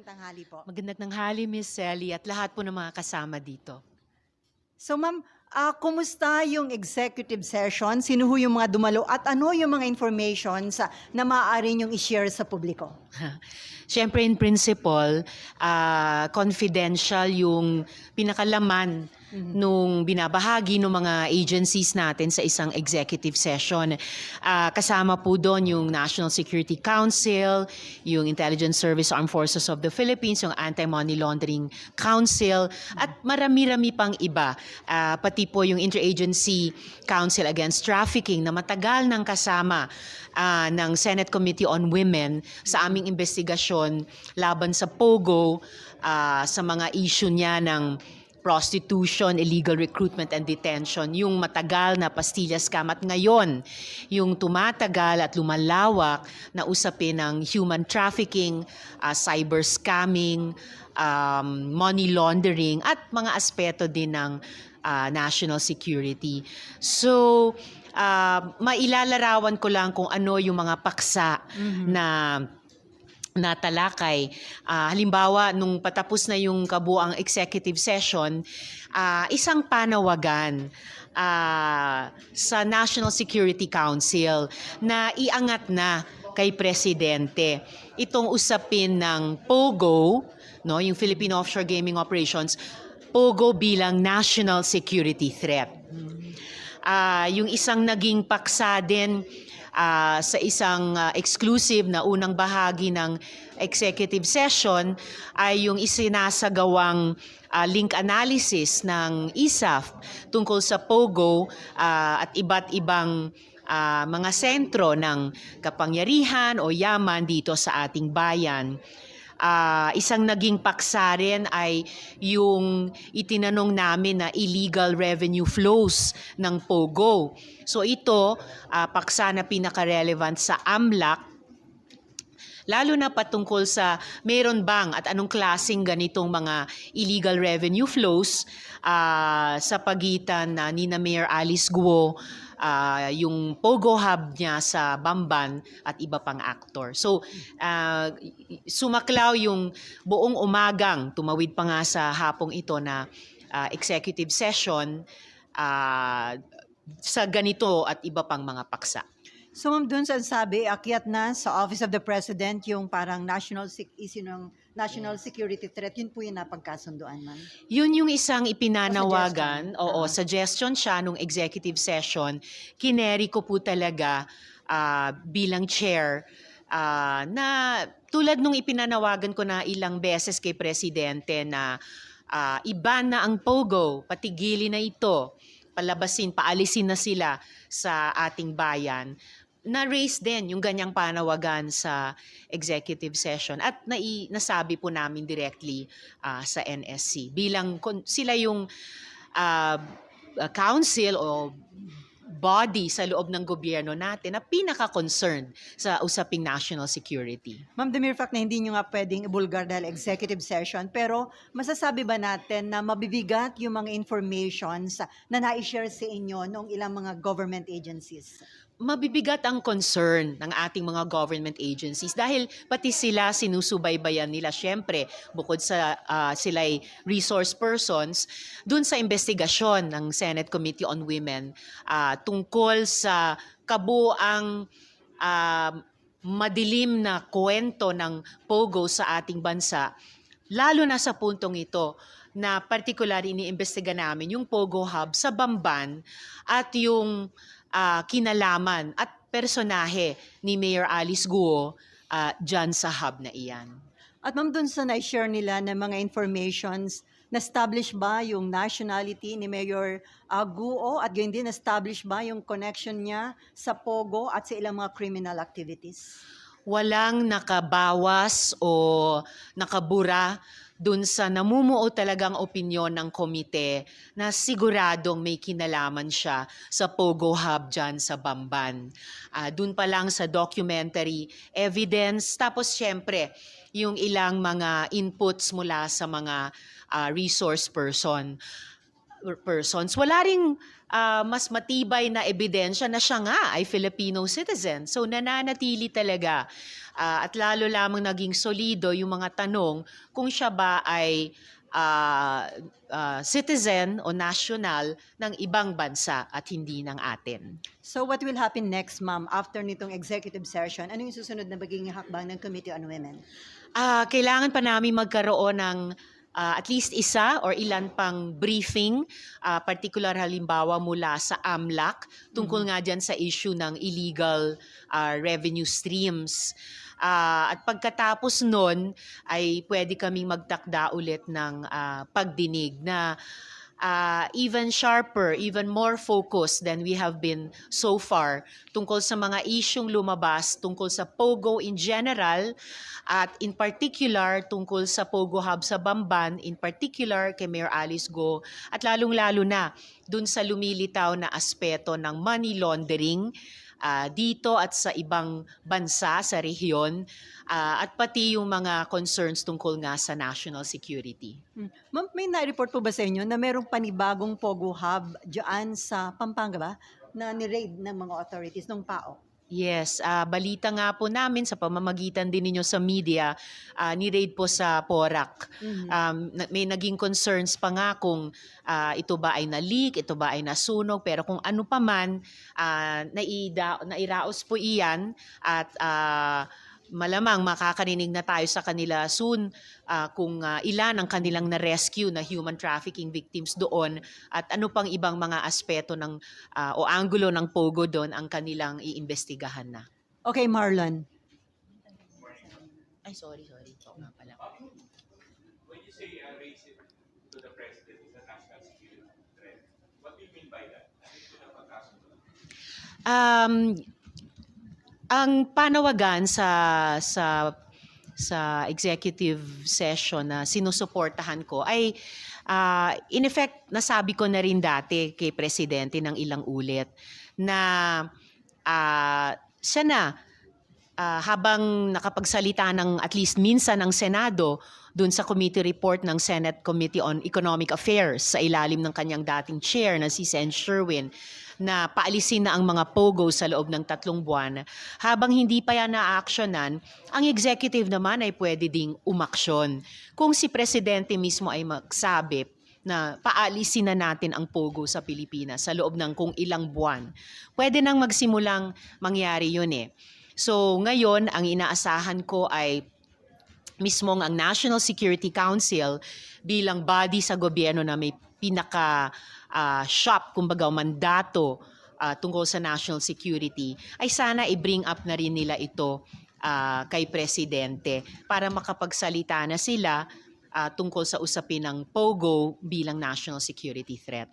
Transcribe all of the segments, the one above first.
Tanghali po. Magandang tanghali, Miss Sally, at lahat po ng mga kasama dito. So ma'am, kumusta yung executive session? Sino ho yung mga dumalo at ano yung mga informations na maaari niyong i-share sa publiko? Siyempre, in principle, confidential yung pinakalaman nung binabahagi ng mga agencies natin sa isang executive session. Kasama po doon yung National Security Council, yung Intelligence Service Armed Forces of the Philippines, yung Anti-Money Laundering Council, at marami-rami pang iba. Pati po yung Interagency Council Against Trafficking na matagal nang kasama ng Senate Committee on Women sa aming investigasyon laban sa POGO, sa mga issue niya ng prostitution, illegal recruitment and detention, yung matagal na pastilla scam at ngayon yung tumatagal at lumalawak na usapin ng human trafficking, cyber scamming, money laundering at mga aspeto din ng national security. So, mailalarawan ko lang kung ano yung mga paksa na talakay. Halimbawa, nung patapos na yung kabuang executive session, isang panawagan sa National Security Council na iangat na kay Presidente itong usapin ng POGO, no, yung Philippine Offshore Gaming Operations, POGO bilang national security threat. Yung isang naging paksa din sa isang exclusive na unang bahagi ng executive session ay yung isinasagawang link analysis ng ISAF tungkol sa POGO at iba't ibang mga sentro ng kapangyarihan o yaman dito sa ating bayan. Isang naging paksa rin ay yung itinanong namin na illegal revenue flows ng POGO. So ito, paksa na pinaka-relevant sa AMLAC, lalo na patungkol sa meron bang at anong klaseng ganitong mga illegal revenue flows sa pagitan ni na Mayor Alice Guo, yung POGO hub niya sa Bamban at iba pang aktor. So, sumaklaw yung buong umagang, tumawid pa nga sa hapong ito na executive session sa ganito at iba pang mga paksa. So ma'am, dun sa sabi, akyat na sa Office of the President yung parang issue ng national security threat. Yun po yung napagkasunduan, ma'am. Yun yung isang ipinanawagan, suggestion siya nung executive session. Kineri ko po talaga bilang chair na tulad nung ipinanawagan ko na ilang beses kay Presidente na iban na ang POGO, patigilin na ito, palabasin, paalisin na sila sa ating bayan. Na-raise din yung ganyang panawagan sa executive session at nasabi po namin directly sa NSC bilang sila yung council o body sa loob ng gobyerno natin na pinaka-concerned sa usaping national security. Ma'am, the mere fact na hindi nyo nga pwedeng ibulgar dahil executive session, pero masasabi ba natin na mabibigat yung mga informations na na-share sa inyo ng ilang mga government agencies? Mabibigat ang concern ng ating mga government agencies dahil pati sila sinusubaybayan nila syempre bukod sa sila'y resource persons dun sa investigasyon ng Senate Committee on Women tungkol sa kabuang madilim na kwento ng POGO sa ating bansa, lalo na sa puntong ito na particular iniimbestiga namin yung POGO hub sa Bamban at yung kinalaman at personahe ni Mayor Alice Guo dyan sa hub na iyan. At ma'am, dun sa na-share nila ng mga informations, na-establish ba yung nationality ni Mayor Guo at ganyan din na-establish ba yung connection niya sa POGO at sa ilang mga criminal activities? Walang nakabawas o nakabura dun sa namumuo talagang opinyon ng komite na siguradong may kinalaman siya sa POGO hub dyan sa Bamban. Dun pa lang sa documentary evidence, tapos syempre yung ilang mga inputs mula sa mga resource person. persons, wala ring mas matibay na ebidensya na siya nga ay Filipino citizen. So nananatili talaga at lalo lamang naging solido yung mga tanong kung siya ba ay citizen o national ng ibang bansa at hindi ng atin. So what will happen next, ma'am, after nitong executive session? Ano yung susunod na magiging hakbang ng Committee on Women? Kailangan pa namin magkaroon ng at least isa or ilan pang briefing, particular halimbawa mula sa AMLAC, tungkol nga dyan sa issue ng illegal revenue streams. At pagkatapos nun, ay pwede kaming magtakda ulit ng pagdinig na even sharper, even more focused than we have been so far tungkol sa mga isyong lumabas, tungkol sa POGO in general, at in particular tungkol sa POGO Hub sa Bamban, in particular kay Mayor Alice Go, at lalong-lalo na dun sa lumilitaw na aspeto ng money laundering dito at sa ibang bansa, sa rehiyon, at pati yung mga concerns tungkol nga sa national security. Ma'am, may na-report po ba sa inyo na merong panibagong POGO Hub dyan sa Pampanga ba na ni-raid ng mga authorities ng PAO? Yes, balita nga po namin sa pamamagitan din ninyo sa media, ni-raid po sa Porac. May naging concerns pa nga kung ito ba ay na-leak, ito ba ay nasunog, pero kung ano pa man, nairaos po iyan at malamang makakarinig na tayo sa kanila soon kung ilan ang kanilang na-rescue na human trafficking victims doon at ano pang ibang mga aspeto ng o anggulo ng POGO doon ang kanilang iimbestigahan na. Okay, Marlon. Ay, sorry. Ito nga pala. When you say raise it to the president is a national security threat, what do you mean by that? Ang panawagan sa executive session na sinusuportahan ko ay in effect nasabi ko na rin dati kay presidente ng ilang ulit na siya na habang nakapagsalita ng at least minsan ng Senado dun sa committee report ng Senate Committee on Economic Affairs sa ilalim ng kanyang dating chair na si Sen. Sherwin na paalisin na ang mga POGO sa loob ng 3 buwan, habang hindi pa yan na-actionan, ang executive naman ay pwede ding umaksyon. Kung si Presidente mismo ay magsabi na paalisin na natin ang POGO sa Pilipinas sa loob ng kung ilang buwan, pwede nang magsimulang mangyari yun eh. So ngayon, ang inaasahan ko ay mismong ang National Security Council bilang body sa gobyerno na may shop, kumbaga mandato tungkol sa national security, ay sana i-bring up na rin nila ito kay Presidente para makapagsalita na sila tungkol sa usapin ng POGO bilang national security threat.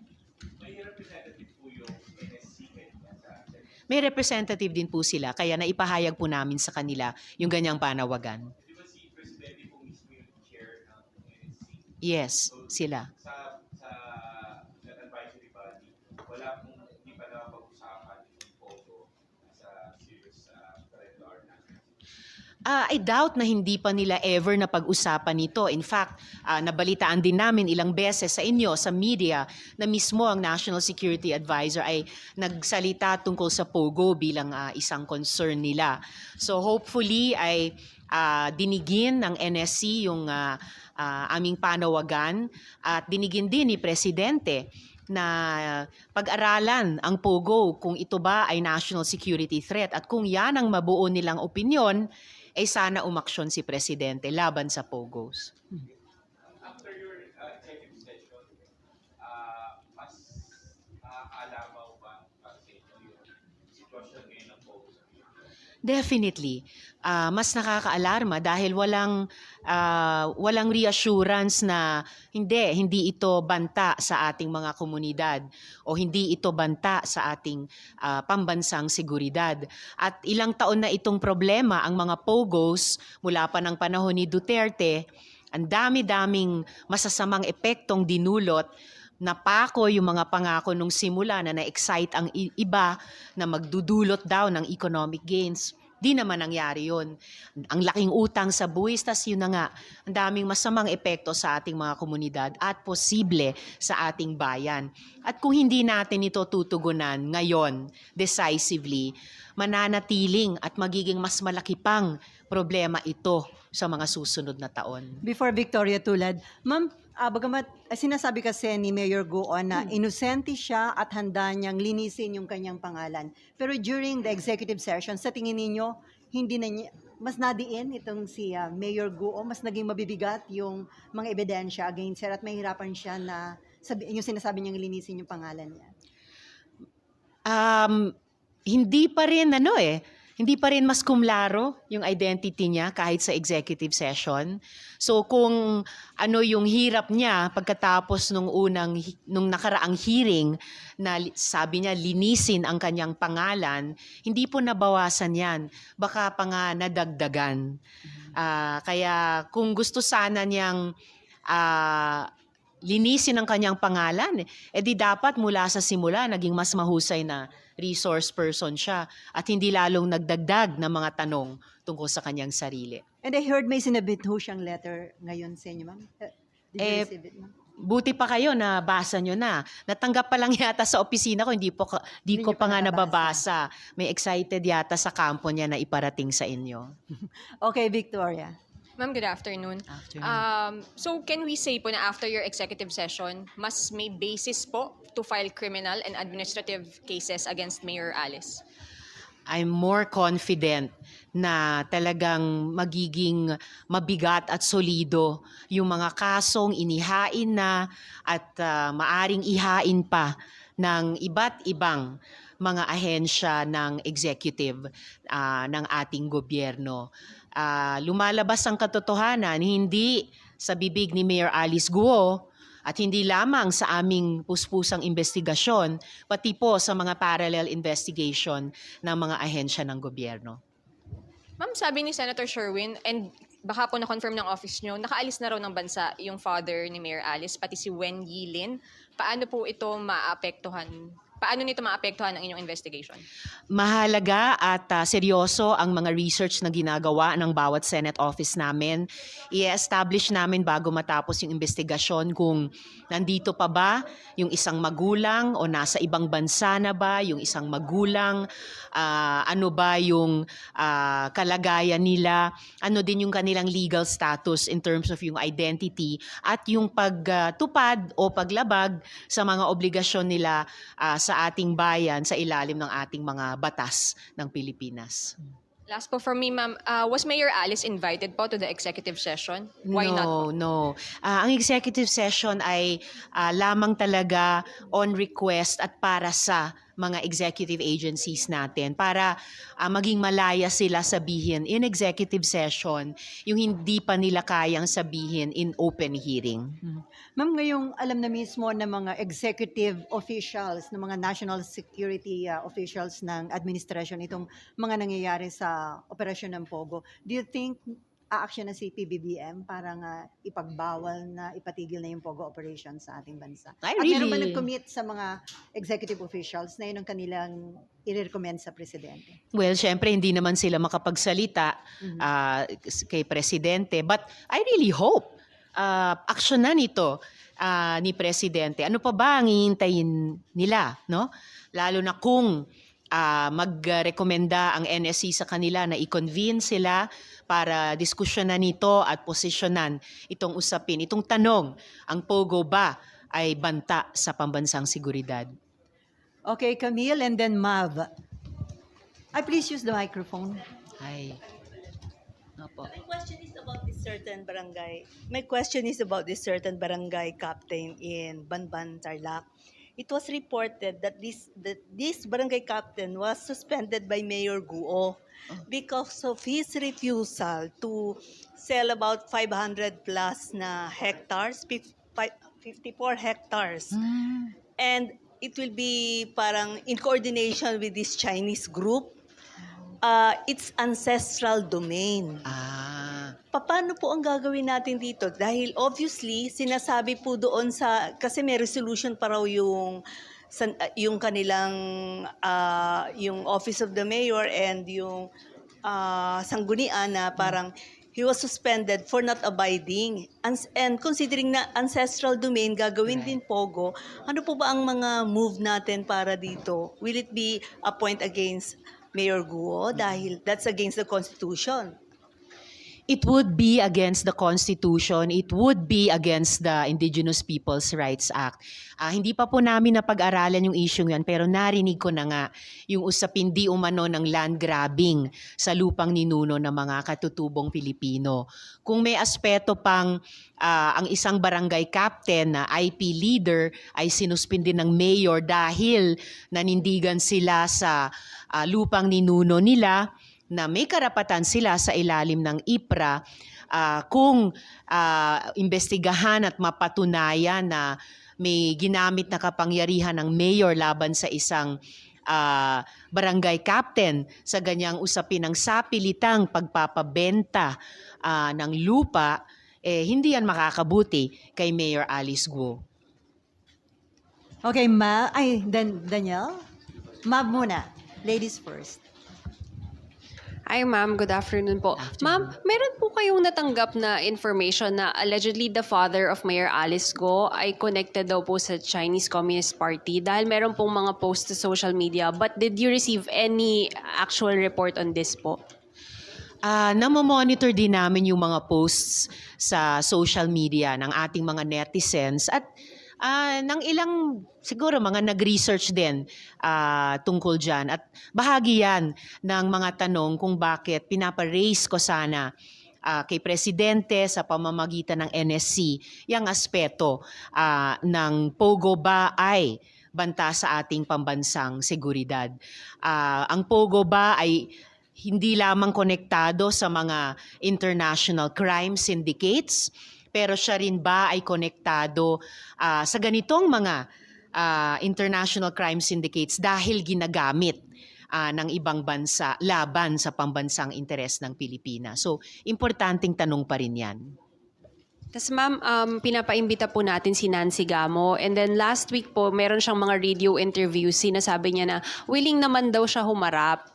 May representative po yung NSC May representative din po sila, kaya naipahayag po namin sa kanila yung ganyang panawagan. Di ba si Presidente po mismo yung chair ng NSC? Yes, sila. Sa that advisory body, wala pong hindi pa napag-usapan yung POGO sa serious threat to our national security. I doubt na hindi pa nila ever na pag-usapan ito. In fact, nabalitaan din namin ilang beses sa inyo, sa media, na mismo ang National Security Advisor ay nagsalita tungkol sa POGO bilang isang concern nila. So hopefully ay dinigin ng NSC yung aming panawagan at dinigin din ni Presidente na pag-aralan ang POGO kung ito ba ay national security threat at kung yan ang mabuo nilang opinyon, ay sana umaksyon si Presidente laban sa POGOs. After your executive session, mas nakakaalamaw ba para sa inyo yung sitwasyon ngayon ng POGO sa Pilipinas? Definitely. Mas nakakaalarma dahil walang reassurance na hindi ito banta sa ating mga komunidad o hindi ito banta sa ating pambansang seguridad. At ilang taon na itong problema ang mga POGOs mula pa ng panahon ni Duterte, ang dami-daming masasamang epektong dinulot. Napako yung mga pangako nung simula na na-excite ang iba na magdudulot daw ng economic gains. Di naman nangyari yun. Ang laking utang sa buwis, tas yun na nga, ang daming masamang epekto sa ating mga komunidad at posible sa ating bayan. At kung hindi natin ito tutugunan ngayon decisively, mananatiling at magiging mas malaki pang problema ito sa mga susunod na taon. Before Victoria Tulad, ma'am, bagamat sinasabi kasi ni Mayor Guo na inosente siya at handa niyang linisin yung kanyang pangalan. Pero during the executive session, sa tingin ninyo, hindi na niya, mas nadiin itong si Mayor Guo, mas naging mabibigat yung mga ebidensya against her at mahirapan siya na yung sinasabi niyang linisin yung pangalan niya. Hindi pa rin hindi pa rin mas kumlaro yung identity niya kahit sa executive session. So kung ano yung hirap niya pagkatapos nung nakaraang hearing na sabi niya linisin ang kanyang pangalan, hindi po nabawasan yan. Baka pa nga nadagdagan. Kaya kung gusto sana niyang linisin ang kanyang pangalan, di dapat mula sa simula naging mas mahusay na resource person siya at hindi lalong nagdagdag ng mga tanong tungkol sa kanyang sarili. And I heard may sinabit ho siyang letter ngayon sa inyo, ma'am. Did you receive it, ma'am? Buti pa kayo na basa nyo na. Natanggap pa lang yata sa opisina ko, hindi ko Hindi pa nga nabasa. nababasa. May excited yata sa kampo niya na iparating sa inyo. Okay, Victoria. Ma'am, good afternoon. So can we say po na after your executive session, mas may basis po to file criminal and administrative cases against Mayor Alice? I'm more confident na talagang magiging mabigat at solido yung mga kasong inihain na at maaring ihain pa ng iba't ibang mga ahensya ng executive ng ating gobyerno. Lumalabas ang katotohanan, hindi sa bibig ni Mayor Alice Guo at hindi lamang sa aming puspusang investigasyon, pati po sa mga parallel investigation ng mga ahensya ng gobyerno. Ma'am, sabi ni Senator Sherwin, and baka po na-confirm ng office nyo, nakaalis na raw ng bansa yung father ni Mayor Alice, pati si Wen Yilin. Paano nito maapektuhan ang inyong investigation? Mahalaga at seryoso ang mga research na ginagawa ng bawat Senate office namin. I-establish namin bago matapos yung investigasyon kung nandito pa ba yung isang magulang o nasa ibang bansa na ba yung isang magulang, ano ba yung kalagayan nila, ano din yung kanilang legal status in terms of yung identity at yung pagtupad o paglabag sa mga obligasyon nila sa ating bayan sa ilalim ng ating mga batas ng Pilipinas. Last po from me, ma'am, was Mayor Alice invited po to the executive session? Why not po? No. Ang executive session ay lamang talaga on request at para sa mga executive agencies natin para maging malaya sila sabihin in executive session yung hindi pa nila kayang sabihin in open hearing. Ma'am, ngayong alam na mismo ng mga executive officials, ng mga national security officials ng administration itong mga nangyayari sa operasyon ng Pogo, do you think aaksyon na si PBBM para nga ipagbawal na ipatigil na yung Pogo operation sa ating bansa? At meron ba nag-commit sa mga executive officials na yun ang kanilang i-recommend sa presidente? Well, syempre hindi naman sila makapagsalita kay presidente, but I really hope aksyonan ito ni presidente. Ano pa ba ang hihintayin nila, no? Lalo na kung magrekomenda ang NSC sa kanila na i-convene sila para diskusyonan nito at posisyonan itong usapin. Itong tanong, ang Pogo ba ay banta sa pambansang seguridad? Okay, Camille, and then Mav. Please use the microphone. Ay. Opo. My question is about this certain barangay. My question is about this certain barangay captain in Banban, Tarlac. It was reported that this barangay captain was suspended by Mayor Guo because of his refusal to sell about 500 plus na hectares, 54 hectares. And it will be parang in coordination with this Chinese group. It's ancestral domain. Paano po ang gagawin natin dito? Dahil obviously, sinasabi po doon kasi may resolution pa raw yung kanilang, yung Office of the Mayor and yung sanggunian na parang he was suspended for not abiding. And considering na ancestral domain, gagawin din Pogo, ano po ba ang mga move natin para dito? Will it be a point against Mayor Guo dahil that's against the Constitution? It would be against the Constitution. It would be against the Indigenous Peoples' Rights Act. Hindi pa po namin napag-aralan yung issue yan, pero narinig ko na nga yung usapin di umano ng land grabbing sa lupang ninuno ng mga katutubong Pilipino. Kung may aspeto pang ang isang barangay captain na IP leader ay sinuspindi ng mayor dahil nanindigan sila sa lupang ninuno nila, na may karapatan sila sa ilalim ng IPRA kung imbestigahan at mapatunayan na may ginamit na kapangyarihan ng mayor laban sa isang barangay captain sa ganyang usapin ng sapilitang pagpapabenta ng lupa, hindi yan makakabuti kay Mayor Alice Guo. Okay, Danielle? Ma'am muna. Ladies first. Hi ma'am, good afternoon po. Ma'am, meron po kayong natanggap na information na allegedly the father of Mayor Alice Guo ay connected daw po sa Chinese Communist Party dahil meron pong mga posts sa social media. But did you receive any actual report on this po? Namomonitor din namin yung mga posts sa social media ng ating mga netizens at ng ilang, siguro mga nag-research din tungkol dyan. At bahagi yan ng mga tanong kung bakit pinapa-raise ko sana kay Presidente sa pamamagitan ng NSC yung aspeto ng Pogo ba ay banta sa ating pambansang seguridad. Ang Pogo ba ay hindi lamang konektado sa mga international crime syndicates, pero siya rin ba ay konektado sa ganitong mga international crime syndicates dahil ginagamit ng ibang bansa laban sa pambansang interes ng Pilipinas. So, importanteng tanong pa rin yan. Tapos ma'am, pinapaimbita po natin si Nancy Gamo and then last week po meron siyang mga radio interviews, sinasabi niya na willing naman daw siya humarap.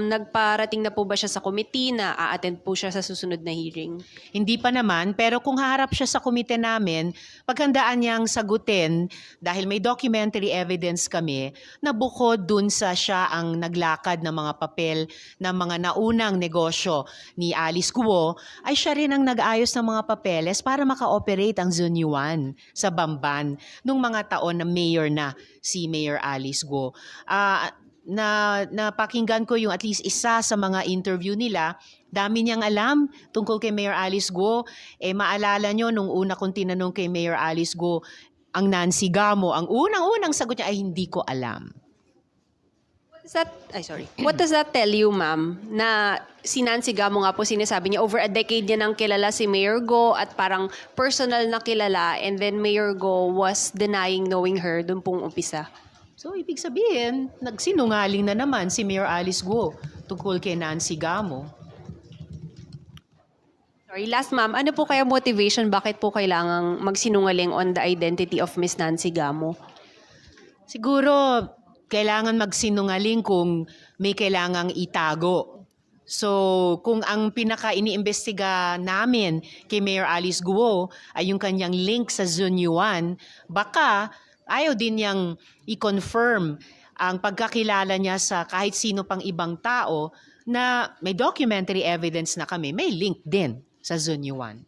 Nagparating na po ba siya sa committee na a-attend po siya sa susunod na hearing? Hindi pa naman, pero kung haharap siya sa komite namin, paghandaan niyang sagutin dahil may documentary evidence kami na bukod dun sa siya ang naglakad ng mga papel ng mga naunang negosyo ni Alice Guo, ay siya rin ang nag-ayos ng mga papeles para maka-operate ang Zone 1 sa Bamban nung mga taon na mayor na si Mayor Alice Guo. Napakinggan ko yung at least isa sa mga interview nila, dami niyang alam tungkol kay Mayor Alice Guo. Maalala nyo, nung una kong tinanong kay Mayor Alice Guo, ang Nancy Gamo, ang unang-unang sagot niya ay hindi ko alam. What does that tell you, ma'am? Na si Nancy Gamo nga po sinasabi niya, over a decade niya nang kilala si Mayor Guo at parang personal na kilala and then Mayor Guo was denying knowing her doon pong umpisa. So, ibig sabihin, nagsinungaling na naman si Mayor Alice Guo tungkol kay Nancy Gamo. Sorry, last ma'am, ano po kaya motivation? Bakit po kailangang magsinungaling on the identity of Miss Nancy Gamo? Siguro, kailangan magsinungaling kung may kailangang itago. So, kung ang pinaka-iniimbestiga namin kay Mayor Alice Guo ay yung kanyang link sa Zone 1, baka ayaw din niyang i-confirm ang pagkakilala niya sa kahit sino pang ibang tao na may documentary evidence na kami, may link din sa Zone 1.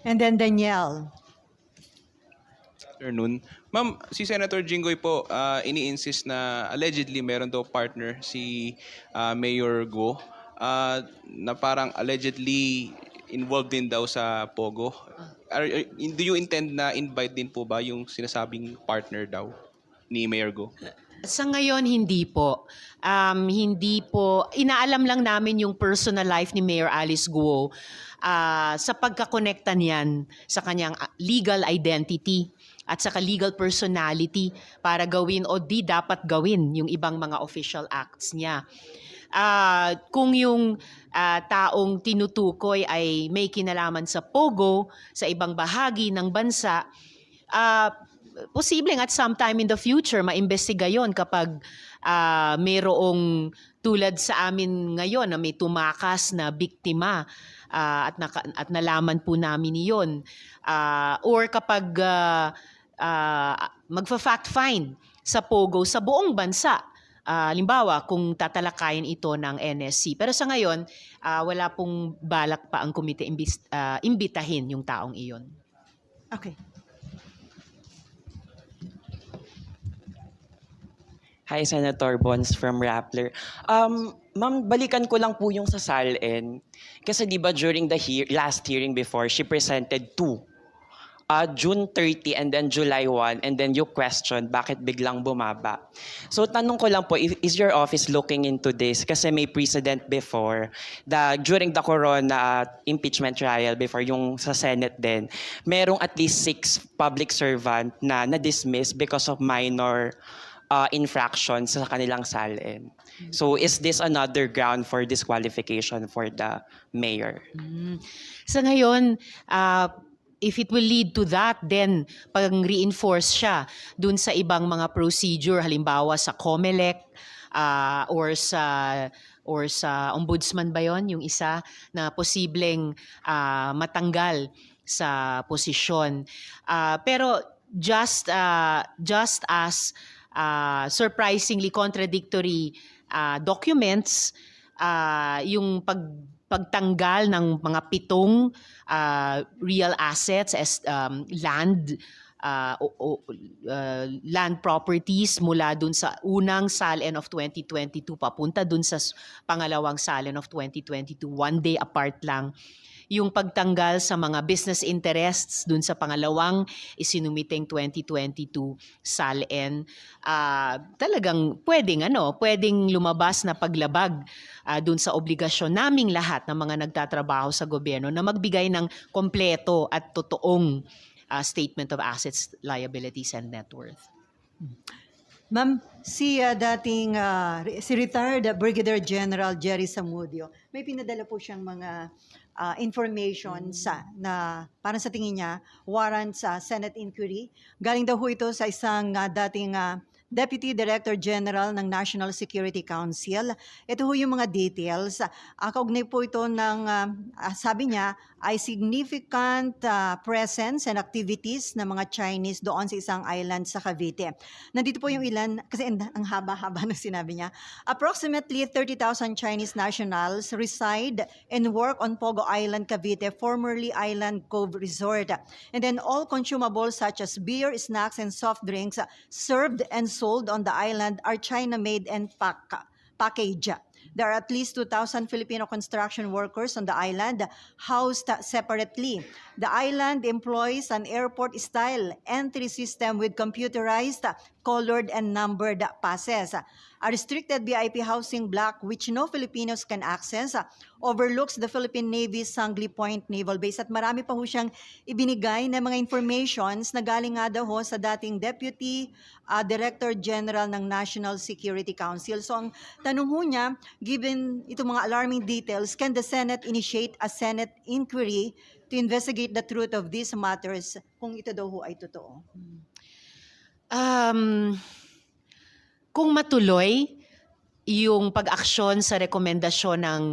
And then Danielle. Afternoon. Ma'am, si Senator Jinggoy po ini-insist na allegedly meron daw partner si Mayor Guo na parang allegedly involved din daw sa Pogo. Do you intend na invite din po ba yung sinasabing partner daw ni Mayor Guo? Sa ngayon, hindi po. Hindi po. Inaalam lang namin yung personal life ni Mayor Alice Guo sa pagkakonekta niyan sa kanyang legal identity at saka legal personality para gawin o di dapat gawin yung ibang mga official acts niya. Kung yung taong tinutukoy ay may kinalaman sa Pogo, sa ibang bahagi ng bansa, posibleng at sometime in the future, maimbestiga yon kapag mayroong tulad sa amin ngayon na may tumakas na biktima at nalaman po namin iyon. Or kapag magfa-fact find sa POGO sa buong bansa. Halimbawa, kung tatalakayin ito ng NSC. Pero sa ngayon, wala pong balak pa ang komite imbitahin yung taong iyon. Okay. Hi, Senator Bons from Rappler. Ma'am, balikan ko lang po yung sa SALN. Kasi di ba during the last hearing before, she presented two. June 30 and then July 1, and then you questioned bakit biglang bumaba. So tanong ko lang po, is your office looking into this? Kasi may precedent before, during the Corona impeachment trial before yung sa Senate din, merong at least 6 public servant na na-dismiss because of minor infractions sa kanilang SALN. So is this another ground for disqualification for the mayor? Sa ngayon, if it will lead to that, then pag-reinforce siya dun sa ibang mga procedure, halimbawa sa COMELEC or sa ombudsman ba yon, yung isa na posibleng matanggal sa posisyon. Pero just as surprisingly contradictory documents, yung pagtanggal ng mga 7 real assets as land properties mula dun sa unang SALN of 2022 papunta dun sa pangalawang SALN of 2022, 1 day apart lang. Yung pagtanggal sa mga business interests dun sa pangalawang isinumiteng 2022 SALN, talagang pwedeng lumabas na paglabag dun sa obligasyon naming lahat ng mga nagtatrabaho sa gobyerno na magbigay ng kompleto at totoong statement of assets, liabilities, and net worth. Ma'am, si retired Brigadier General Jerry Zamudio, may pinadala po siyang mga information na parang sa tingin niya warrant sa Senate inquiry. Galing daw ho ito sa isang dating Deputy Director General ng National Security Council. Ito ho yung mga details. Kaugnay po ito ng, sabi niya, ay significant presence and activities ng mga Chinese doon sa isang island sa Cavite. Nandito po yung ilan, kasi ang haba-haba na sinabi niya. Approximately 30,000 Chinese nationals reside and work on Pogo Island, Cavite, formerly Island Cove Resort. And then all consumables such as beer, snacks, and soft drinks served and sold on the island are China-made and packaged. There are at least 2,000 Filipino construction workers on the island housed separately. The island employs an airport-style entry system with computerized, colored, and numbered passes. A restricted VIP housing block which no Filipinos can access overlooks the Philippine Navy's Sangley Point Naval Base. At marami pa ho siyang ibinigay na mga informations na galing nga daw ho sa dating Deputy Director General ng National Security Council. So ang tanong ho niya, given itong mga alarming details, can the Senate initiate a Senate inquiry to investigate the truth of these matters kung ito daw ho ay totoo? Kung matuloy yung pag-aksyon sa rekomendasyon ng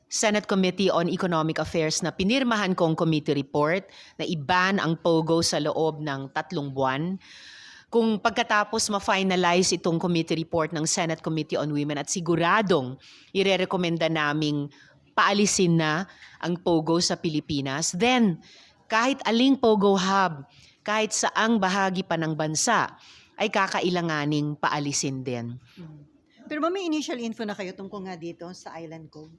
Senate Committee on Economic Affairs na pinirmahan kong committee report na i-ban ang POGO sa loob ng 3 buwan, kung pagkatapos ma-finalize itong committee report ng Senate Committee on Women at siguradong irerekomenda naming paalisin na ang POGO sa Pilipinas, then kahit aling POGO hub, kahit saang bahagi pa ng bansa, ay kakailanganing paalisin din. Pero may initial info na kayo tungkol nga dito sa Island Cove?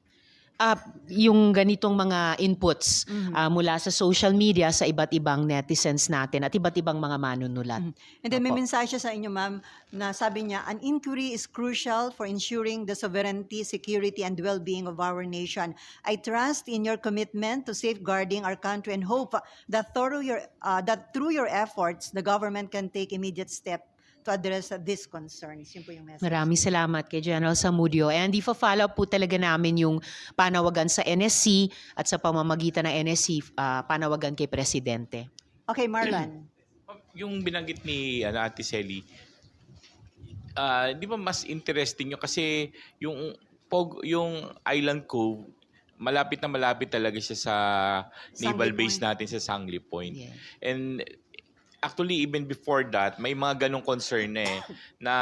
Yung ganitong mga inputs mula sa social media sa iba't ibang netizens natin at iba't ibang mga manunulat. And then may mensahe siya sa inyo, ma'am, na sabi niya, an inquiry is crucial for ensuring the sovereignty, security, and well-being of our nation. I trust in your commitment to safeguarding our country and hope that through your efforts, the government can take immediate steps to address these concerns. Yun po yung message. Maraming salamat kay General Zamudio. And i-follow up po talaga namin yung panawagan sa NSC at sa pamamagitan ng NSC, panawagan kay Presidente. Okay, Marlon. Yung binanggit ni Ate Selly, di ba mas interesting yun kasi yung yung Island Cove, malapit na malapit talaga siya sa naval Sangley base Point. natin sa Sangley Point. Yeah. And actually, even before that, may mga ganong concern na na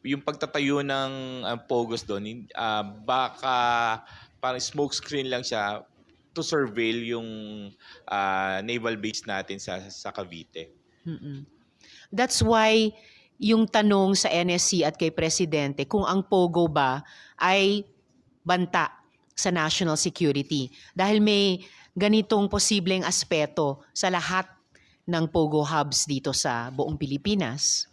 yung pagtatayo ng Pogos doon, baka parang smoke screen lang siya to surveil yung naval base natin sa Cavite. Mm-mm. That's why yung tanong sa NSC at kay Presidente kung ang POGO ba ay banta sa national security. Dahil may ganitong posibleng aspeto sa lahat ng POGO hubs dito sa buong Pilipinas.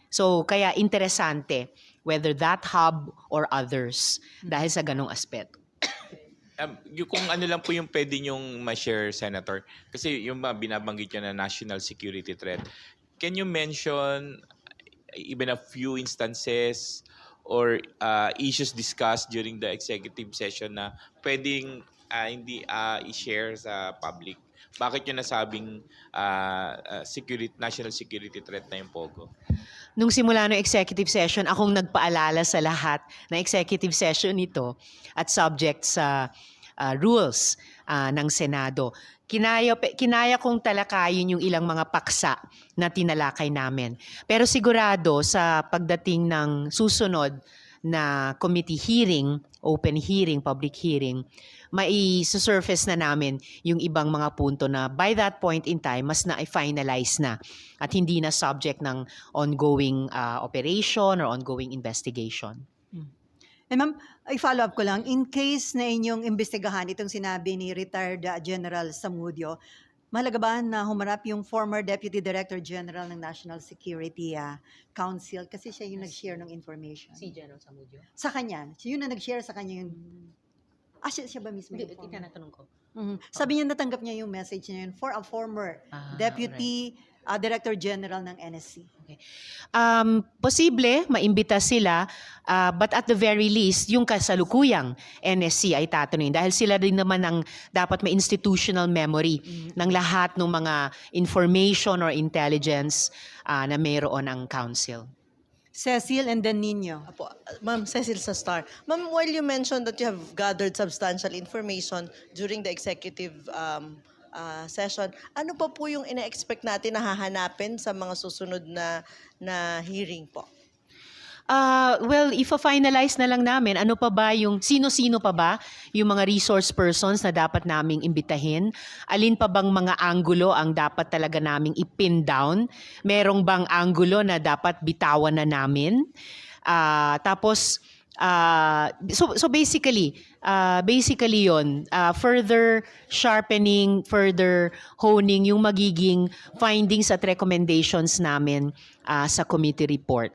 So kaya interesante whether that hub or others dahil sa ganong aspeto. Yung kung ano lang po yung pwede nyong ma-share, Senator. Kasi yung binabanggit nyo na national security threat. Can you mention even a few instances or issues discussed during the executive session na pwedeng hindi i-share sa public? Bakit nyo nasabing national security threat na yung POGO? Nung simula ng executive session, akong nagpaalala sa lahat na executive session ito at subject sa rules ng Senado. Kinaya kong talakayin yung ilang mga paksa na tinalakay namin. Pero sigurado sa pagdating ng susunod na committee hearing, open hearing, public hearing, mai-surface na namin yung ibang mga punto na by that point in time, mas na-finalize na at hindi na subject ng ongoing operation or ongoing investigation. And ma'am, i-follow up ko lang, in case na inyong imbestigahan itong sinabi ni retired General Zamudio, mahalaga ba na humarap yung former Deputy Director General ng National Security Council kasi siya yung nag-share ng information? Si General Zamudio? Sa kanya. Siya yung nag-share sa kanya yung... siya ba mismo yung former? Tinatanong ko. Sabi niya natanggap niya yung message niya yun for a former Deputy Director General ng NSC. Okay. Posible, maimbita sila, but at the very least, yung kasalukuyang NSC ay tatanungin dahil sila din naman ang dapat may institutional memory ng lahat ng mga information or intelligence na mayroon ang council. Cecil and then Nino. Apo, Ma'am Cecil sa Star. Ma'am, while you mentioned that you have gathered substantial information during the executive session, ano pa po yung ina-expect natin na hahanapin sa mga susunod na hearing po? Well, if-finalize na lang namin, ano pa ba yung, sino-sino pa ba yung mga resource persons na dapat naming imbitahin? Alin pa bang mga anggulo ang dapat talaga naming ipin down? Merong bang anggulo na dapat bitawan na namin? Tapos, so basically yon, further sharpening, further honing yung magiging findings at recommendations namin sa committee report.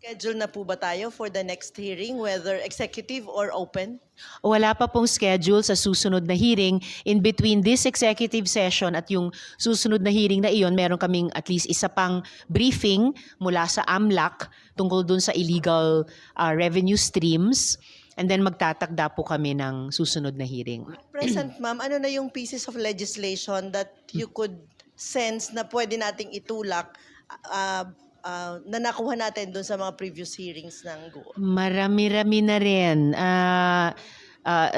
Schedule na po ba tayo for the next hearing, whether executive or open? Wala pa pong schedule sa susunod na hearing. In between this executive session at yung susunod na hearing na iyon, meron kaming at least isa pang briefing mula sa AMLAC tungkol dun sa illegal revenue streams. And then magtatakda po kami ng susunod na hearing. Present, ma'am, ano na yung pieces of legislation that you could sense na pwede nating itulak na nakuha natin doon sa mga previous hearings ng GO? Marami-rami na rin.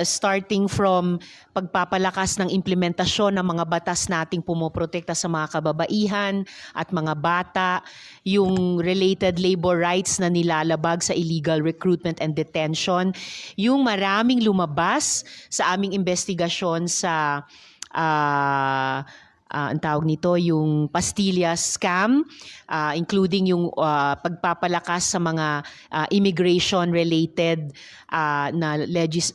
Starting from pagpapalakas ng implementasyon ng mga batas nating pumoprotekta sa mga kababaihan at mga bata, yung related labor rights na nilalabag sa illegal recruitment and detention, yung maraming lumabas sa aming investigasyon sa ang tawag nito, yung Pastilla scam, including yung pagpapalakas sa mga immigration-related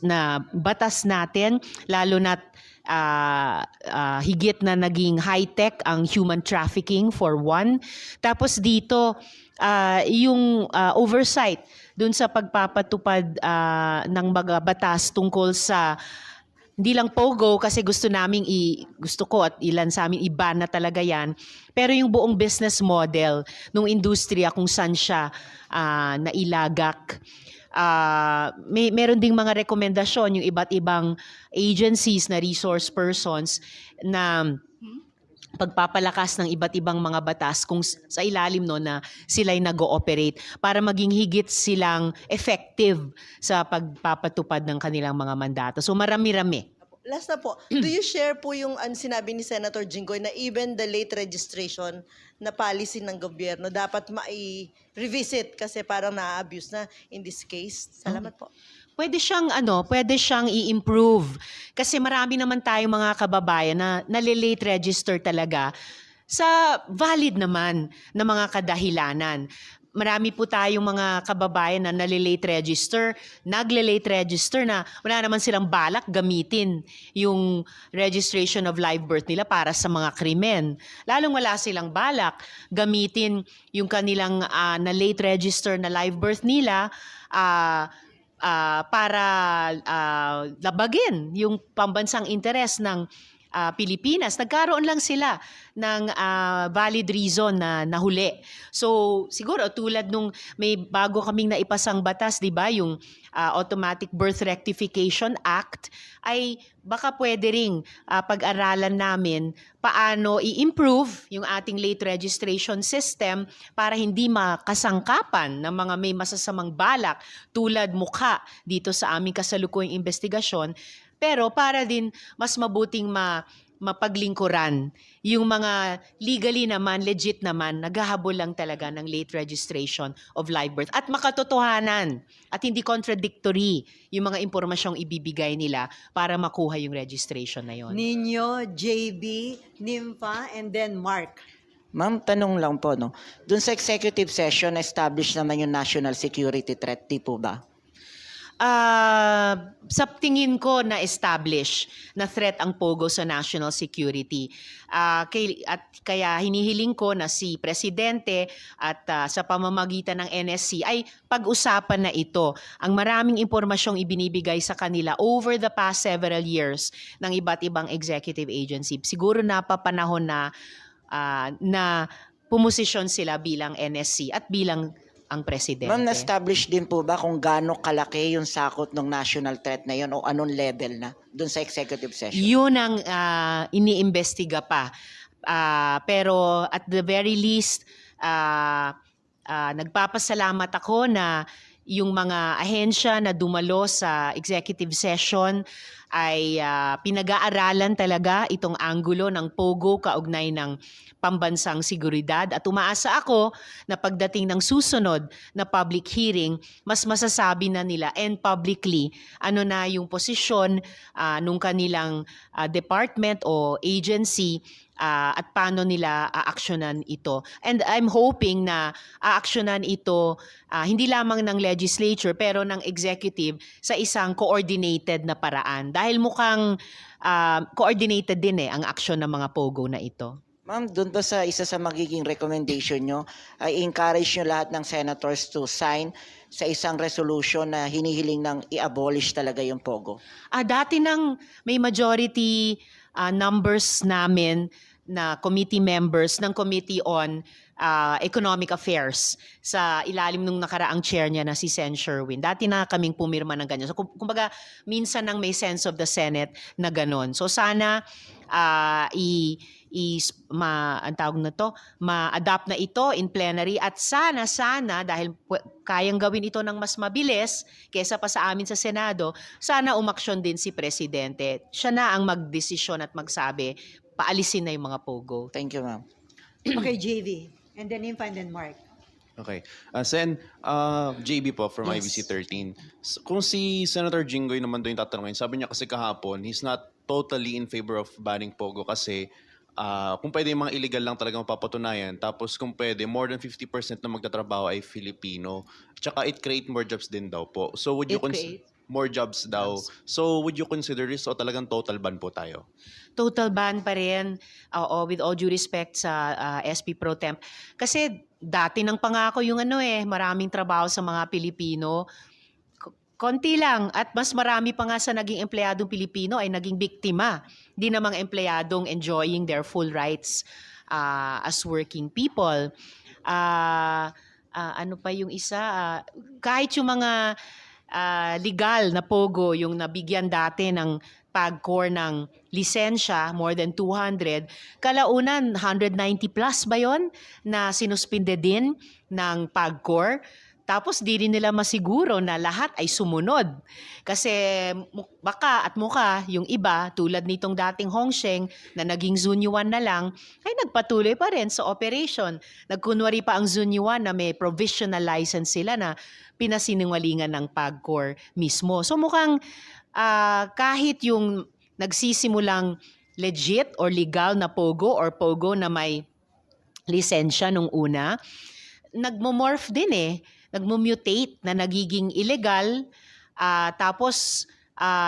na batas natin, lalo na't higit na naging high-tech ang human trafficking for one. Tapos dito, yung oversight dun sa pagpapatupad ng mga batas tungkol sa hindi lang POGO kasi gusto ko at ilan sa amin iba na talaga yan. Pero yung buong business model ng industriya kung saan siya nailagak. Meron ding mga rekomendasyon yung iba't ibang agencies na resource persons na pagpapalakas ng iba't ibang mga batas kung sa ilalim no na sila'y nag-ooperate para maging higit silang effective sa pagpapatupad ng kanilang mga mandato. So marami-rami. Last na po, do you share po yung sinabi ni Senator Jinggoy na even the late registration na policy ng gobyerno dapat ma-revisit kasi parang na-abuse na in this case? Salamat po. Pwede siyang i-improve. Kasi marami naman tayong mga kababayan na nalilate register talaga sa valid naman na mga kadahilanan. Marami po tayong mga kababayan na nalilate register, nagle-late register na wala naman silang balak gamitin yung registration of live birth nila para sa mga krimen. Lalong wala silang balak gamitin yung kanilang na-late register na live birth nila para labagin yung pambansang interes ng Pilipinas. Nagkaroon lang sila ng valid reason na nahuli. So siguro tulad nung may bago kaming naipasang batas, 'di ba, yung Automatic Birth Rectification Act, ay baka pwede ring pag-aralan namin paano i-improve yung ating late registration system para hindi makasangkapan ng mga may masasamang balak tulad mukha dito sa aming kasalukuyang investigasyon, pero para din mas mabuting mapaglingkuran yung mga legally naman, legit naman, naghahabol lang talaga ng late registration of live birth at makatotohanan at hindi contradictory yung mga impormasyong ibibigay nila para makuha yung registration na yon. Nino, JB, Nympha, and then Mark. Ma'am, tanong lang po, no? Doon sa executive session, establish naman yung national security threat, di po ba? Sa tingin ko na-establish na threat ang POGO sa national security. At kaya hinihiling ko na si Presidente at sa pamamagitan ng NSC ay pag-usapan na ito. Ang maraming impormasyong ibinibigay sa kanila over the past several years ng iba't ibang executive agency. Siguro napapanahon na pumosisyon sila bilang NSC at bilang ang presidente. Ma'am, na-establish din po ba kung gaano kalaki yung sakot ng national threat na yun o anong level na doon sa executive session? Yun ang iniimbestiga pa. Pero at the very least, nagpapasalamat ako na yung mga ahensya na dumalo sa executive session ay pinag-aaralan talaga itong anggulo ng POGO kaugnay ng pambansang seguridad at umaasa ako na pagdating ng susunod na public hearing, mas masasabi na nila and publicly ano na yung posisyon nung kanilang department o agency at paano nila aaksyonan ito. And I'm hoping na aaksyonan ito hindi lamang ng legislature pero ng executive sa isang coordinated na paraan. Dahil mukhang coordinated din ang aksyon ng mga POGO na ito. Ma'am, doon ba sa isa sa magiging recommendation nyo, ay encourage nyo lahat ng senators to sign sa isang resolution na hinihiling ng i-abolish talaga yung POGO? Dati nang may majority numbers namin na committee members ng Committee on Economic Affairs sa ilalim nung nakaraang chair niya na si Sen. Sherwin. Dati na kaming pumirma ng ganyan. So kumbaga minsan nang may sense of the Senate na ganon. So sana ma-adapt na ito in plenary at sana dahil kayang gawin ito ng mas mabilis kaysa pa sa amin sa Senado, sana umaksyon din si Presidente. Siya na ang magdesisyon at magsabi, paalisin na yung mga POGO. Thank you, ma'am. Okay, JV. And then Nympha and then Mark. Okay. Sen, JB po from Yes. IBC 13. Kung si Senator Jinggoy naman doon yung tatanungin, sabi niya kasi kahapon, he's not totally in favor of banning POGO kasi kung pwede yung mga illegal lang talaga mapapatunayan, tapos kung pwede, more than 50% na magtatrabaho ay Filipino. Tsaka it create more jobs din daw po. So would you more jobs daw. So would you consider this o talagang total ban po tayo? Total ban pa rin, with all due respect sa SP Pro Temp. Kasi dati nang pangako yung maraming trabaho sa mga Pilipino. Konti lang at mas marami pa nga sa naging empleyadong Pilipino ay naging biktima. Di namang empleyadong enjoying their full rights as working people. Ano pa yung isa? Kahit yung mga legal na POGO, yung nabigyan dati ng PAGCOR ng lisensya, more than 200. Kalaunan, 190 plus ba yon na sinuspinde din ng PAGCOR? Tapos di rin nila masiguro na lahat ay sumunod. Kasi baka at muka yung iba, tulad nitong dating Hongsheng na naging Zunyuan na lang, ay nagpatuloy pa rin sa operation. Nagkunwari pa ang Zunyuan na may provisional license sila na pinasinungalingan ng PAGCOR mismo. So mukhang kahit yung nagsisimulang legit or legal na POGO or POGO na may lisensya nung una, nagmo-morph din nagmo-mutate na nagiging illegal, tapos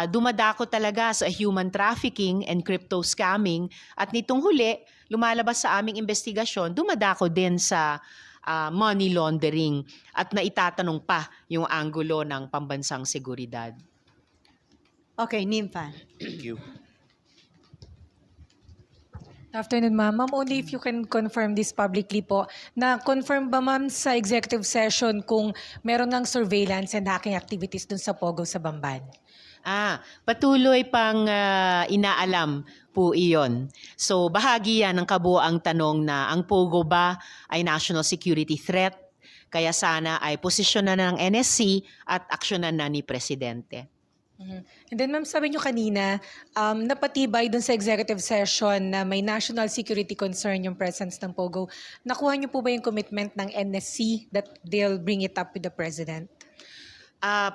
dumadako talaga sa human trafficking and crypto scamming, at nitong huli, lumalabas sa aming investigasyon, dumadako din sa money laundering at naitatanong pa yung anggulo ng pambansang seguridad. Okay, Nympha. Thank you. Good afternoon, ma'am. Ma'am, only if you can confirm this publicly po, na-confirm ba, ma'am, sa executive session kung meron ng surveillance and hacking activities dun sa POGO sa Bamban? Patuloy pang inaalam po iyon. So bahagi yan ng kabuoang tanong na ang POGO ba ay national security threat? Kaya sana ay posisyonan na ng NSC at aksyonan na ni Presidente. And then, ma'am, sabi nyo kanina, napatibay dun sa executive session na may national security concern yung presence ng POGO. Nakuha nyo po ba yung commitment ng NSC that they'll bring it up with the President?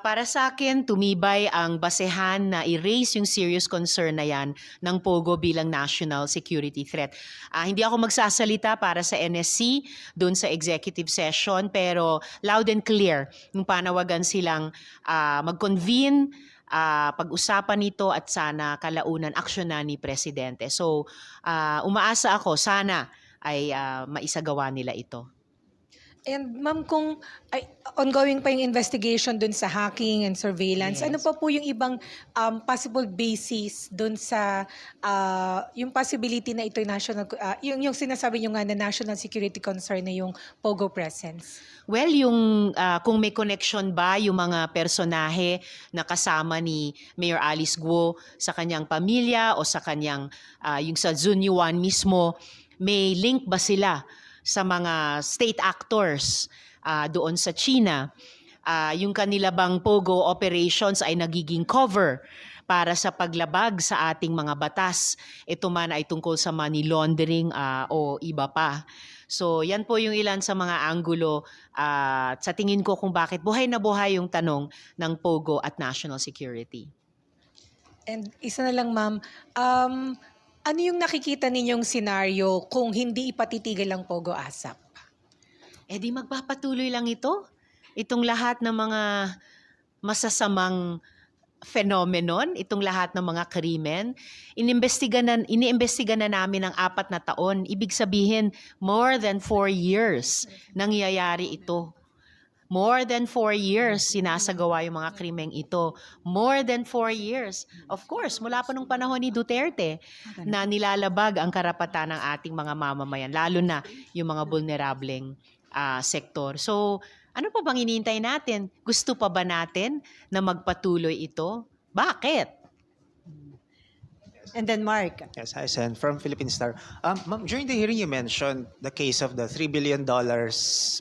Para sa akin, tumibay ang basehan na i-raise yung serious concern na yan ng POGO bilang national security threat. Hindi ako magsasalita para sa NSC doon sa executive session, pero loud and clear yung panawagan silang mag-convene, pag-usapan nito at sana kalaunan aksyonan ni Presidente. So, umaasa ako, sana ay maisagawa nila ito. And ma'am, kung ongoing pa yung investigation dun sa hacking and surveillance, Yes. ano pa po yung ibang possible basis dun sa yung possibility na ito yung sinasabi nyo nga na national security concern na yung POGO presence? Well, yung kung may connection ba yung mga personahe na kasama ni Mayor Alice Guo sa kanyang pamilya o sa kanyang yung sa Zunyuan mismo, may link ba sila sa mga state actors doon sa China? Yung kanila bang POGO operations ay nagiging cover para sa paglabag sa ating mga batas? Ito man ay tungkol sa money laundering o iba pa. So yan po yung ilan sa mga anggulo sa tingin ko kung bakit buhay na buhay yung tanong ng POGO at national security. And isa na lang, ma'am, ano yung nakikita ninyong senaryo kung hindi ipatitigil ang POGO ASAP? Di magpapatuloy lang ito. Itong lahat ng mga masasamang phenomenon, itong lahat ng mga krimen, iniimbestiga na namin ng 4 na taon. Ibig sabihin, more than 4 years nangyayari ito. More than 4 years sinasagawa yung mga krimeng ito. More than 4 years. Of course, mula pa nung panahon ni Duterte na nilalabag ang karapatan ng ating mga mamamayan, lalo na yung mga vulnerableng sektor. So, ano pa bang hinihintay natin? Gusto pa ba natin na magpatuloy ito? Bakit? And then Mark. Yes, hi, Sen. From Philippine Star. Ma'am, during the hearing, you mentioned the case of the $3 billion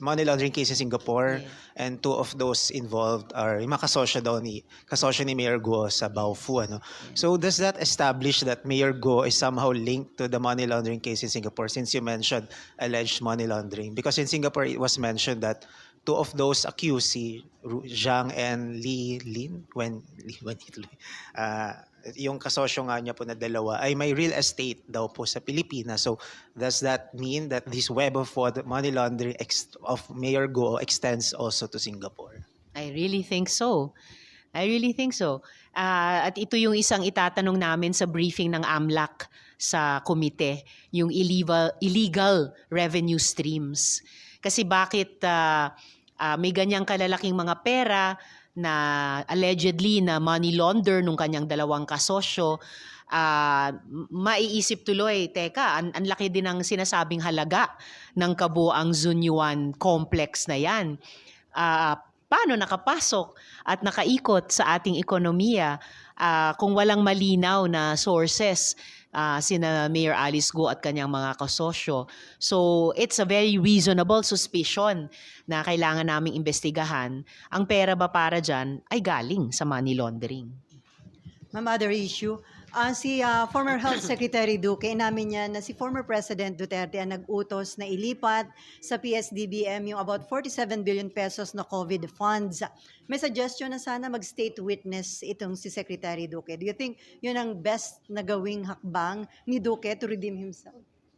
money laundering case in Singapore, and 2 of those involved are yung mga kasosyo ni Mayor Guo sa Baofu. Ano? So does that establish that Mayor Guo is somehow linked to the money laundering case in Singapore, since you mentioned alleged money laundering? Because in Singapore, it was mentioned that 2 of those accused, si Zhang and Li Lin, yung kasosyo nga niya po na dalawa ay may real estate daw po sa Pilipinas. So does that mean that this web of money laundering of Mayor Guo extends also to Singapore? I really think so. At ito yung isang itatanong namin sa briefing ng AMLAC sa komite, yung illegal revenue streams. Kasi bakit may ganyang kalalaking mga pera na allegedly na money launder nung kanyang 2 kasosyo, maiisip tuloy, teka, ang laki din ng sinasabing halaga ng kabuoang Zunyuan complex na yan. paano nakapasok at nakaikot sa ating ekonomiya kung walang malinaw na sources sina Mayor Alice Go at kanyang mga kasosyo. So it's a very reasonable suspicion na kailangan naming imbestigahan. Ang pera ba para dyan ay galing sa money laundering. Ma'am, other issue. Si former Health Secretary Duque, inamin niya na si former President Duterte ang nag-utos na ilipat sa PSDBM yung about 47 billion pesos na COVID funds. May suggestion na sana mag-state witness itong si Secretary Duque. Do you think yun ang best na gawing hakbang ni Duque to redeem himself?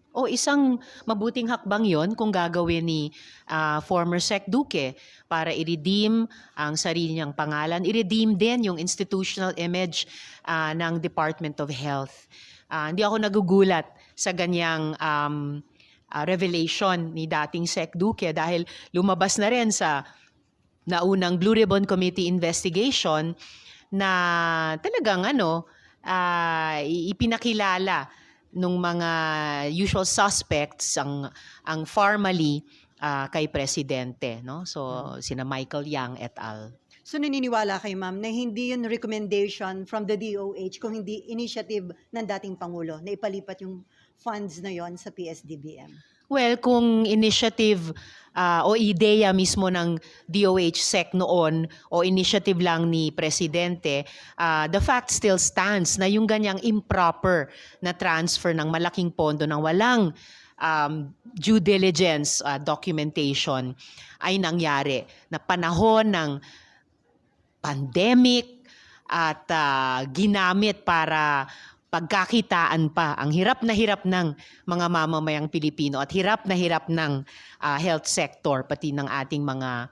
O isang mabuting hakbang yon kung gagawin ni former Sec Duque para i-redeem ang sarili niyang pangalan, i-redeem din yung institutional image ng Department of Health. Hindi ako nagugulat sa ganyang revelation ni dating Sec Duque dahil lumabas na rin sa naunang Blue Ribbon Committee investigation na talagang ipinakilala nung mga usual suspects ang formally kay presidente, no? So sina Michael Yang et al. So naniniwala kayo, ma'am, na hindi yun recommendation from the DOH kung hindi initiative ng dating Pangulo na ipalipat yung funds na yon sa PSDBM? Well, kung initiative o ideya mismo ng DOH SEC noon o initiative lang ni Presidente, the fact still stands na yung ganyang improper na transfer ng malaking pondo ng walang due diligence documentation ay nangyari na panahon ng pandemic at ginamit para pagkakitaan pa ang hirap ng mga mamamayang Pilipino at hirap ng health sector pati ng ating mga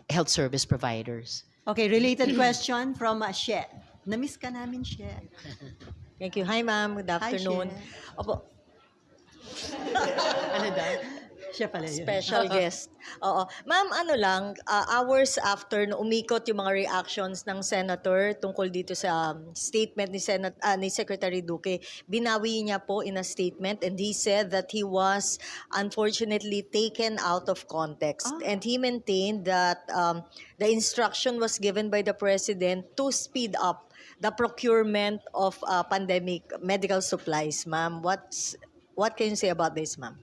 health service providers. Okay, related question from She. Na-miss ka namin, She. Thank you. Hi, ma'am. Good afternoon. She. Opo, Ano daw? Siya pala yun. special guest. Oo. Ma'am, hours after na umikot yung mga reactions ng senator tungkol dito sa statement ni Secretary Duque, binawi niya po in a statement and he said that he was unfortunately taken out of context. And he maintained that the instruction was given by the President to speed up the procurement of pandemic medical supplies. Ma'am, what can you say about this, ma'am?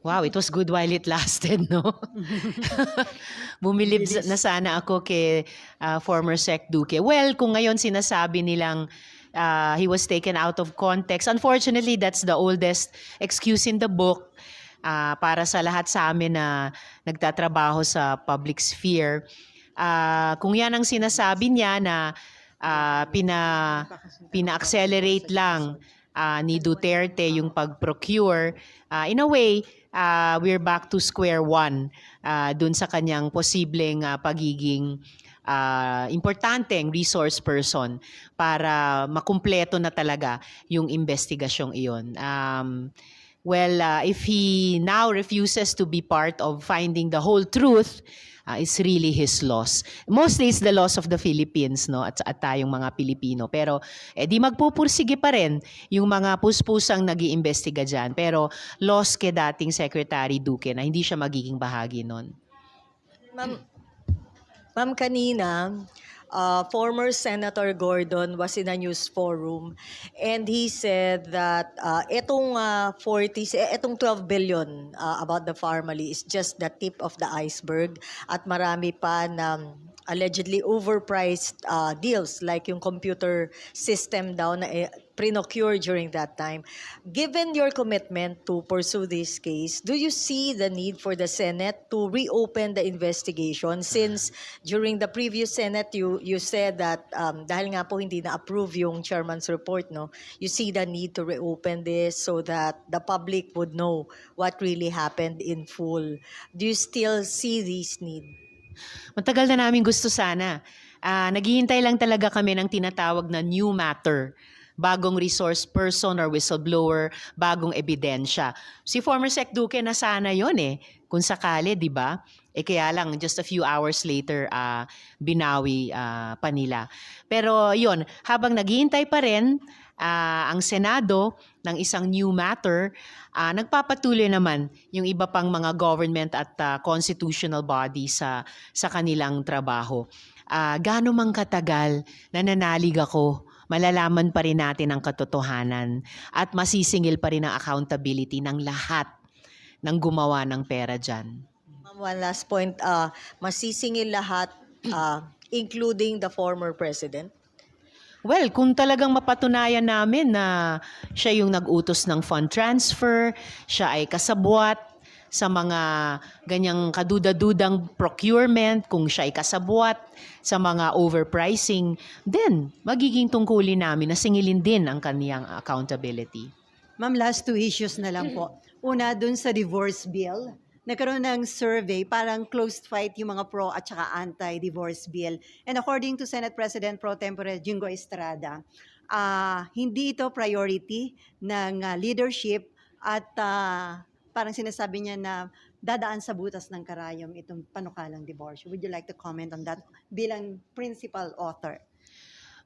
Wow, it was good while it lasted, no? Bumilib na sana ako kay former Sec Duque. Well, kung ngayon sinasabi nilang he was taken out of context, unfortunately, that's the oldest excuse in the book para sa lahat sa amin na nagtatrabaho sa public sphere. Kung yan ang sinasabi niya na pina-accelerate lang ni Duterte yung pag-procure, in a way, we're back to square one dun sa kanyang posibleng pagiging importanteng resource person para makumpleto na talaga yung investigasyong iyon. If he now refuses to be part of finding the whole truth, it's really his loss. Mostly it's the loss of the Philippines, no, at tayong mga Pilipino. Pero di magpupursige pa rin yung mga puspusang nag-iimbestiga dyan. Pero loss kay dating Secretary Duque na hindi siya magiging bahagi nun. Ma'am, kanina, former Senator Gordon was in a news forum and he said that etong 12 billion about the Pharmally is just the tip of the iceberg at marami pa na allegedly overpriced deals like yung computer system daw na pre-procure during that time. Given your commitment to pursue this case, do you see the need for the Senate to reopen the investigation since during the previous Senate you said that dahil nga po hindi na-approve yung chairman's report, no, you see the need to reopen this so that the public would know what really happened in full. Do you still see this need? Matagal na namin gusto sana. Naghihintay lang talaga kami ng tinatawag na new matter. Bagong resource person or whistleblower, bagong ebidensya. Si former Sec Duque na sana yon kung sakali, di ba? Kaya lang, just a few hours later, binawi pa nila. Pero yon, habang naghihintay pa rin, ang Senado ng isang new matter, nagpapatuloy naman yung iba pang mga government at constitutional body sa kanilang trabaho. Gaano mang katagal nananalig ako, malalaman pa rin natin ang katotohanan at masisingil pa rin ang accountability ng lahat ng gumawa ng pera dyan. Ma'am, one last point. Masisingil lahat, including the former president? Well, kung talagang mapatunayan namin na siya yung nag-utos ng fund transfer, siya ay kasabwat sa mga ganyang kaduda-dudang procurement, kung siya ay kasabwat sa mga overpricing, then magiging tungkulin namin na singilin din ang kaniyang accountability. Ma'am, last 2 issues na lang po. Una, dun sa divorce bill. Nagkaroon ng survey, parang closed fight yung mga pro at saka anti-divorce bill. And according to Senate President Pro Tempore Jingo Estrada, hindi ito priority ng leadership at parang sinasabi niya na dadaan sa butas ng karayom itong panukalang divorce. Would you like to comment on that bilang principal author?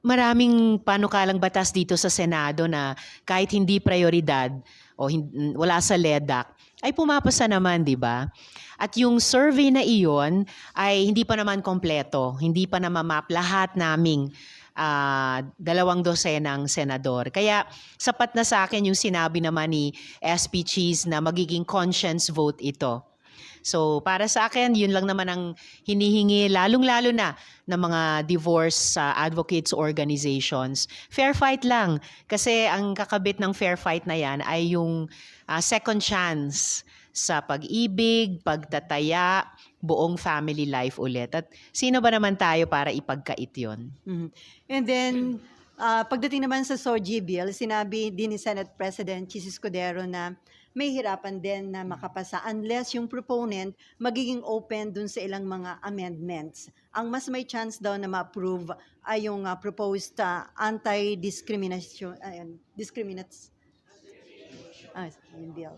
Maraming panukalang batas dito sa Senado na kahit hindi prioridad o wala sa LEDAC, ay pumapasa naman, di ba? At yung survey na iyon ay hindi pa naman kompleto, hindi pa namamap lahat naming 2 dosenang senador. Kaya sapat na sa akin yung sinabi naman ni SP Cheese na magiging conscience vote ito. So para sa akin, yun lang naman ang hinihingi, lalong-lalo na ng mga divorce advocates organizations. Fair fight lang. Kasi ang kakabit ng fair fight na yan ay yung second chance sa pag-ibig, pagtataya, buong family life ulit. At sino ba naman tayo para ipagkait yun? Mhm. And then, pagdating naman sa SOGI bill, sinabi din ni Senate President Chis Escudero na may hirapan din na makapasa unless yung proponent magiging open dun sa ilang mga amendments. Ang mas may chance daw na ma-approve ay yung proposed anti-discrimination, yung bill.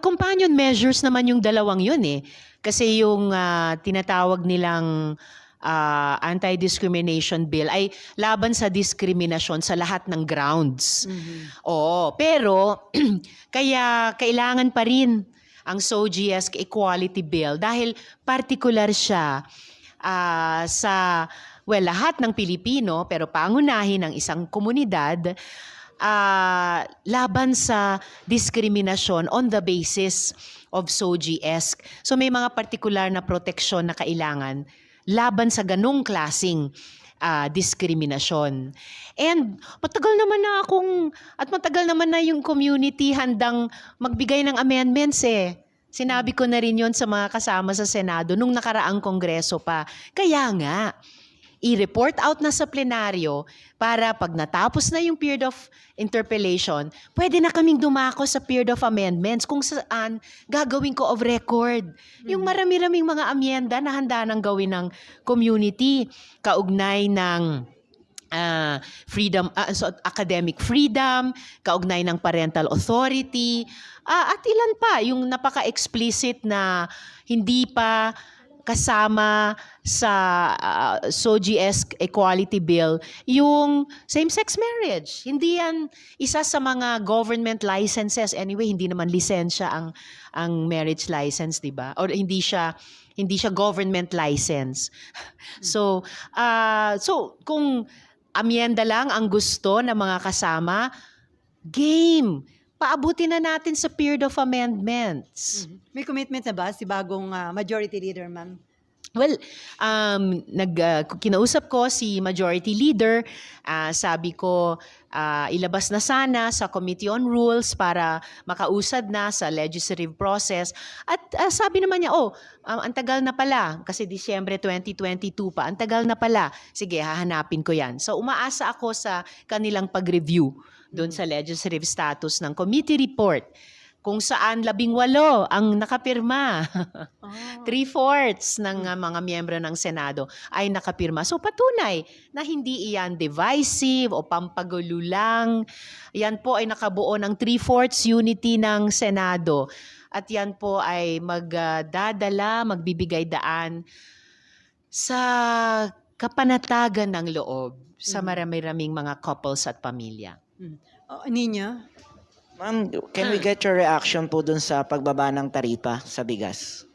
Companion measures naman yung dalawang yun eh. Kasi yung tinatawag nilang anti-discrimination bill ay laban sa diskriminasyon sa lahat ng grounds. Oo, pero kaya kailangan pa rin ang SOGIESC Equality Bill dahil particular siya sa lahat ng Pilipino pero pangunahin ng isang komunidad laban sa diskriminasyon on the basis of SOGIESC. So may mga partikular na proteksyon na kailangan laban sa ganung klasing diskriminasyon. And matagal naman na yung community handang magbigay ng amendments eh. Sinabi ko na rin yon sa mga kasama sa Senado nung nakaraang kongreso pa. Kaya nga, i-report out na sa plenaryo para pag natapos na yung period of interpellation, pwede na kaming dumako sa period of amendments kung saan gagawin ko of record. Yung marami-raming mga amyenda na handa nang gawin ng community, kaugnay ng freedom, academic freedom, kaugnay ng parental authority, at ilan pa, yung napaka-explicit na hindi pa kasama sa SOGIESC Equality Bill, yung same-sex marriage. Hindi yan isa sa mga government licenses. Anyway, hindi naman lisensya ang marriage license, di ba? Or hindi siya government license. So kung amyenda lang ang gusto ng mga kasama, game. Paabutin na natin sa period of amendments. May commitment na ba si bagong majority leader, ma'am? Well, kinausap ko si Majority Leader, sabi ko ilabas na sana sa Committee on Rules para makausad na sa legislative process. At sabi naman niya, ang tagal na pala, kasi Disyembre 2022 pa, ang tagal na pala. Sige, hahanapin ko yan. So umaasa ako sa kanilang pag-review doon sa legislative status ng committee report kung saan 18 ang nakapirma. 3/4 ng mga miyembro ng Senado ay nakapirma. So patunay na hindi iyan divisive o pampagulo lang. Yan po ay nakabuo ng 3/4 unity ng Senado. At yan po ay magbibigay daan sa kapanatagan ng loob sa marami-raming mga couples at pamilya. Nina? Ma'am, can we get your reaction po dun sa pagbaba ng taripa sa bigas?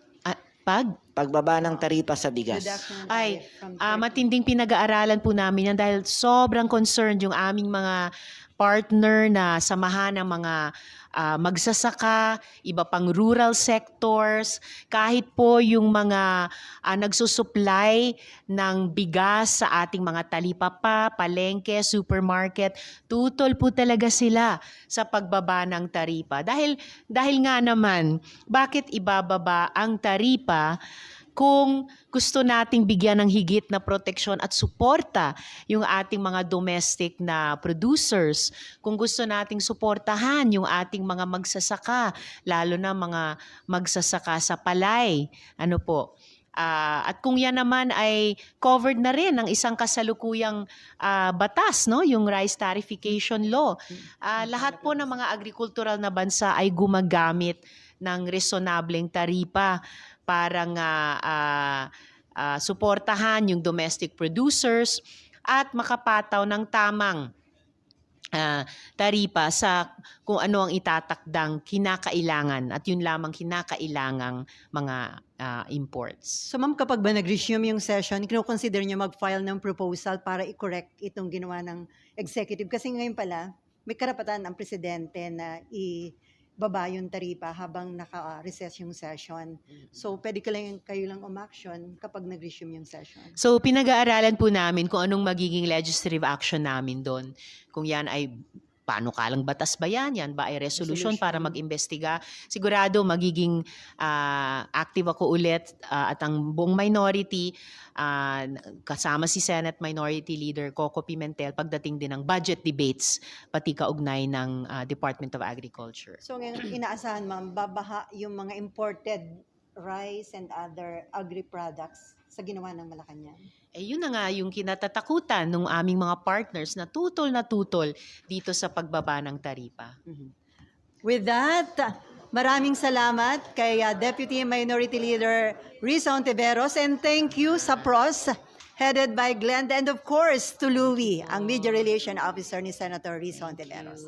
Pagbaba ng taripa sa bigas. Ay, matinding pinag-aaralan po namin yan dahil sobrang concerned yung aming mga partner na samahan ng mga magsasaka, iba pang rural sectors, kahit po yung mga nagsusupply ng bigas sa ating mga talipapa, palengke, supermarket, tutol po talaga sila sa pagbaba ng taripa. Dahil nga naman, bakit ibababa ang taripa kung gusto nating bigyan ng higit na proteksyon at suporta yung ating mga domestic na producers, kung gusto nating suportahan yung ating mga magsasaka, lalo na mga magsasaka sa palay, at kung yan naman ay covered na rin ng isang kasalukuyang batas, no, yung rice tarification law. Lahat po ng mga agricultural na bansa ay gumagamit ng resonableng taripa para nga suportahan yung domestic producers at makapataw ng tamang taripa sa kung ano ang itatakdang kinakailangan at yun lamang kinakailangang mga imports. So ma'am, kapag ba nag-resume yung session, kino-consider niyo mag-file ng proposal para i-correct itong ginawa ng executive? Kasi ngayon pala, may karapatan ang presidente na baba yung taripa habang naka-recess yung session. So, pwede kayo lang umaction kapag nag-resume yung session. So, pinag-aaralan po namin kung anong magiging legislative action namin doon. Kung yan ay panukalang batas ba yan? Yan ba ay resolution para mag-imbestiga? Sigurado magiging active ako ulit at ang buong minority, kasama si Senate Minority Leader Coco Pimentel pagdating din ng budget debates, pati kaugnay ng Department of Agriculture. So, ngayon, inaasahan ma'am, babaha yung mga imported rice and other agri-products sa ginawa ng Malacanang. Yun na nga yung kinatatakutan ng aming mga partners na tutol dito sa pagbaba ng taripa. With that, maraming salamat kay Deputy Minority Leader Risa Ontiveros, and thank you sa PROS headed by Glenda, and of course to Louie, ang Media Relation Officer ni Senator Risa Ontiveros.